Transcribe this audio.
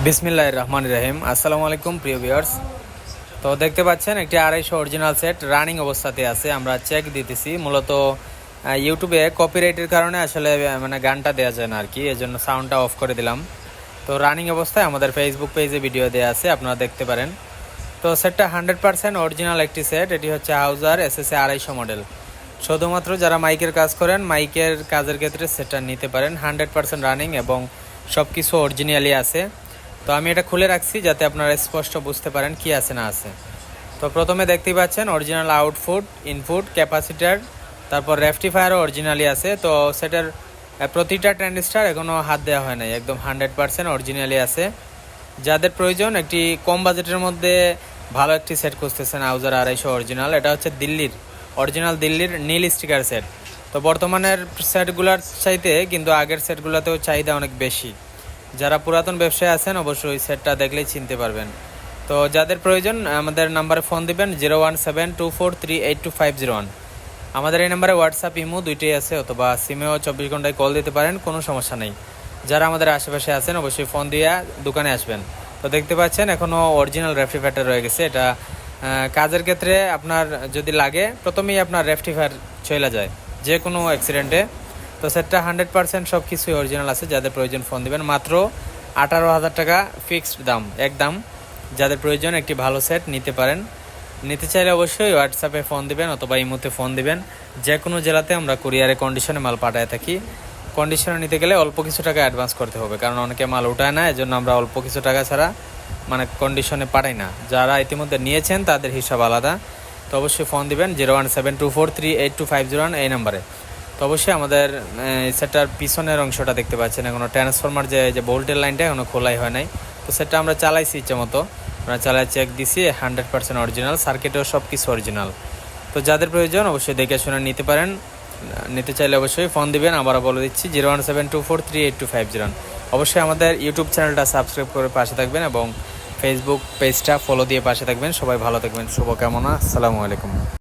বিসমিল্লাহির রহমানির রহিম। আসসালামু আলাইকুম প্রিয় ভিউয়ার্স। তো দেখতে পাচ্ছেন একটি 250 অরিজিনাল সেট রানিং অবস্থাতে আছে। আমরা চেক দিতেছি। মূলত ইউটিউবে কপিরাইটের কারণে আসলে মানে গানটা দেওয়া যায় না আর কি, এজন্য সাউন্ডটা অফ করে দিলাম। তো রানিং অবস্থায় আমাদের ফেসবুক পেজে ভিডিও দেওয়া আছে, আপনারা দেখতে পারেন। তো সেটটা 100% অরিজিনাল একটি সেট। এটি হচ্ছে হাউজার SSA 250 মডেল। শুধুমাত্র যারা মাইকের কাজ করেন, মাইকের কাজের ক্ষেত্রে সেটটা নিতে পারেন। 100% রানিং এবং সব কিছু অরিজিনালি আছে। তো আমি এটা খুলে রাখছি যাতে আপনারা স্পষ্ট বুঝতে পারেন কি আছে না আছে। তো প্রথমে দেখতেই পাচ্ছেন অরিজিনাল আউটপুট, ইনপুট, ক্যাপাসিটার, তারপর রেকটিফায়ারও অরিজিনালি আছে। তো সেটার প্রতিটা ট্রানজিস্টার এখনও হাত দেওয়া হয় নাই, একদম 100% অরিজিনালি আছে। যাদের প্রয়োজন একটি কম বাজেটের মধ্যে ভালো একটি সেট খুঁজতেছেন, হাউজার 250 অরিজিনাল, এটা হচ্ছে অরিজিনাল দিল্লির নীল স্টিকার সেট। তো বর্তমানের সেটগুলোর চাইতে কিন্তু আগের সেটগুলোতেও চাহিদা অনেক বেশি। যারা পুরাতন ব্যবসায় আছেন অবশ্যই সেটটা দেখলেই চিনতে পারবেন। তো যাদের প্রয়োজন আমাদের নাম্বারে ফোন দিবেন 01724382501। আমাদের এই নাম্বারে হোয়াটসঅ্যাপ, ইমো দুইটাই আছে, অথবা সিমেও 24 ঘন্টায় কল দিতে পারেন, কোনো সমস্যা নেই। যারা আমাদের আশেপাশে আছেন অবশ্যই ফোন দিয়ে দোকানে আসবেন। তো দেখতে পাচ্ছেন এখনও অরিজিনাল রেকটিফায়ারটা রয়ে গেছে। এটা কাজের ক্ষেত্রে আপনার যদি লাগে প্রথমেই আপনার রেকটিফায়ার চলে যায় যে কোনো অ্যাক্সিডেন্টে। তো সেটটা 100% সব কিছুই অরিজিনাল আছে। যাদের প্রয়োজন ফোন দিবেন। মাত্র 18,000 টাকা ফিক্সড দাম, একদম। যাদের প্রয়োজন একটি ভালো সেট নিতে পারেন। নিতে চাইলে অবশ্যই হোয়াটসঅ্যাপে ফোন দিবেন অথবা ইমোতে ফোন দিবেন। যে কোনো জেলাতে আমরা কুরিয়ারে কন্ডিশনে মাল পাঠায় থাকি। কন্ডিশনে নিতে গেলে অল্প কিছু টাকা অ্যাডভান্স করতে হবে, কারণ অনেকে মাল উঠায় না, এজন্য আমরা অল্প কিছু টাকা ছাড়া মানে কন্ডিশনে পাঠাই না। যারা ইতিমধ্যে নিয়েছেন তাদের হিসাব আলাদা। তো অবশ্যই ফোন দিবেন 01724382501 এই নাম্বারে। তো অবশ্যই আমাদের সেটার পিছনের অংশটা দেখতে পাচ্ছেন, এখনও ট্রান্সফরমার যে ভোল্টের লাইনটা এখনও খোলাই হয় নাই। তো সেটা আমরা চালাইছি ইচ্ছে মতো, আমরা চালাই চেক দিছি, 100% অরিজিনাল, সার্কিটেও সব কিছু অরিজিনাল। তো যাদের প্রয়োজন অবশ্যই দেখে শুনে নিতে পারেন। নিতে চাইলে অবশ্যই ফোন দিবেন। আবারও বলে দিচ্ছি 01724382501। অবশ্যই আমাদের ইউটিউব চ্যানেলটা সাবস্ক্রাইব করে পাশে থাকবেন এবং ফেসবুক পেজটা ফলো দিয়ে পাশে থাকবেন। সবাই ভালো থাকবেন, শুভকামনা। আসসালামু আলাইকুম।